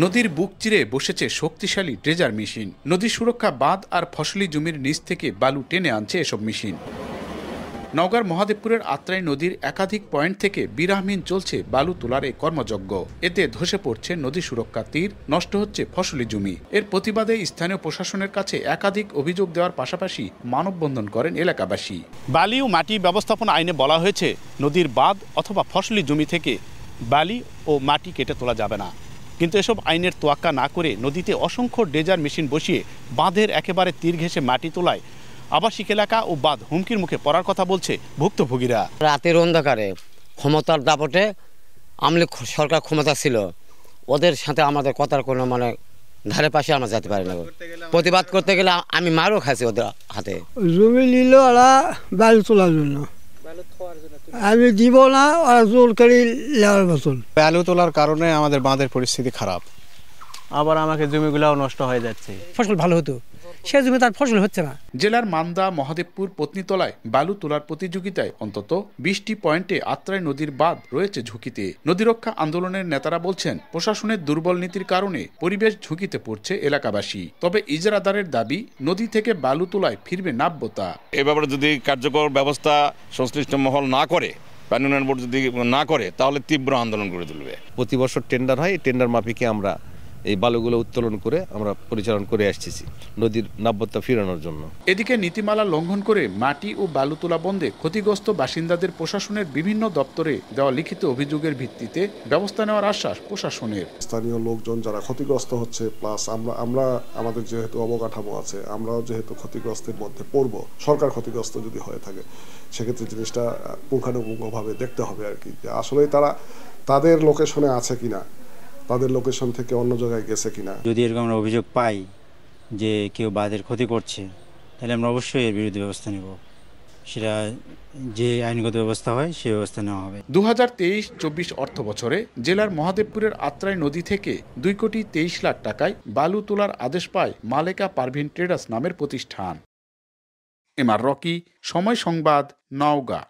নদীর বুক চিরে বসেছে শক্তিশালী ড্রেজার মেশিন। নদী সুরক্ষা বাঁধ আর ফসলি জমির নিচ থেকে বালু টেনে আনছে এসব মেশিন। নওগাঁর মহাদেবপুরের আত্রাই নদীর একাধিক পয়েন্ট থেকে বিরামহীন চলছে বালু তোলার এই কর্মযজ্ঞ। এতে ধসে পড়ছে নদী সুরক্ষা তীর, নষ্ট হচ্ছে ফসলি জমি। এর প্রতিবাদে স্থানীয় প্রশাসনের কাছে একাধিক অভিযোগ দেওয়ার পাশাপাশি মানববন্ধন করেন এলাকাবাসী। বালি ও মাটি ব্যবস্থাপনা আইনে বলা হয়েছে, নদীর বাঁধ অথবা ফসলি জমি থেকে বালি ও মাটি কেটে তোলা যাবে না। কিন্তু এসব আইনের তোয়াক্কা না করে নদীতে অসংখ্য ড্রেজার মেশিন বসিয়ে বাঁধের একেবারে তীর ঘেঁষে মাটি তোলায় আবাসিক এলাকা ও বাঁধ হুমকির মুখে পড়ার কথা বলছে ভুক্তভোগীরা। রাতের অন্ধকারে ক্ষমতার দাপটে আমলি সরকার ক্ষমতা ছিল, ওদের সাথে আমাদের কথার কোনো ধারে পাশে আমরা যেতে পারি না। প্রতিবাদ করতে গেলে আমি মারও খাইছি ওদের হাতে। জমি নিল ওরা বালু তোলার জন্য, আমি দিব না, ওরা জোর করে লেওয়ার মতন। বালু তোলার কারণে আমাদের বাঁধের পরিস্থিতি খারাপ, আবার আমাকে জমিগুলাও নষ্ট হয়ে যাচ্ছে। ফসল ভালো হতো, সে জমি তার ফসল হচ্ছে না। জেলার মান্দা, মহাদেবপুর, পত্নীতলায় বালু তোলার প্রতিযোগিতায় অন্তত 20টি পয়েন্টে আত্রাই নদীর বাঁধ রয়েছে ঝুঁকিতে। নদীরক্ষা আন্দোলনের নেতারা বলছেন, প্রশাসনের দুর্বল নীতির কারণে পরিবেশ ঝুঁকিতে পড়ছে এলাকাবাসী। তবে ইজারাদারের দাবি, নদী থেকে বালু তোলায় ফিরবে নাব্যতা। এ ব্যাপারে যদি কার্যকর ব্যবস্থা সংশ্লিষ্ট মহল না করে, পানি উন্নয়ন বোর্ড যদি না করে, তাহলে তীব্র আন্দোলন করে তুলবে। প্রতি বছর টেন্ডার হয়, টেন্ডার মাফিকে আমরা এই বালুগুলো উত্তোলন করে আমরা পরিচালনা করে আসতেছি নদীর নাব্যতা ফিরানোর জন্য। এদিকে নীতিমালা লঙ্ঘন করে মাটি ও বালু তোলা বন্ধে ক্ষতিগ্রস্ত বাসিন্দাদের প্রশাসনের বিভিন্ন দপ্তরে দেওয়া লিখিত অভিযোগের ভিত্তিতে ব্যবস্থা নেওয়ার আশ্বাস প্রশাসনের। স্থানীয় লোকজন যারা ক্ষতিগ্রস্ত হচ্ছে, প্লাস আমরা আমাদের যেহেতু অবকাঠামো আছে, আমরাও যেহেতু ক্ষতিগ্রস্তের মধ্যে পড়ব, সরকার ক্ষতিগ্রস্ত যদি হয়ে থাকে সেক্ষেত্রে জিনিসটা পুঙ্খানুপুঙ্খভাবে দেখতে হবে আর কি, যে আসলে তারা তাদের লোকেশনে আছে কিনা, তাদের লোকেশন থেকে অন্য জায়গায় গেছে কিনা। যদি এরকম আমরা অভিযোগ পাই যে কেউ বাঁধের ক্ষতি করছে, তাহলে আমরা অবশ্যই এর বিরুদ্ধে ব্যবস্থা নেব। সেটা যে আইনগত ব্যবস্থা হয় সেই ব্যবস্থা নেওয়া হবে। 2023-24 অর্থ বছরে জেলার মহাদেবপুরের আত্রাই নদী থেকে 2,23,00,000 টাকায় বালু তোলার আদেশ পায় মালেকা পারভিন ট্রেডার্স নামের প্রতিষ্ঠান। এমআর রকি, সময় সংবাদ, নওগাঁ।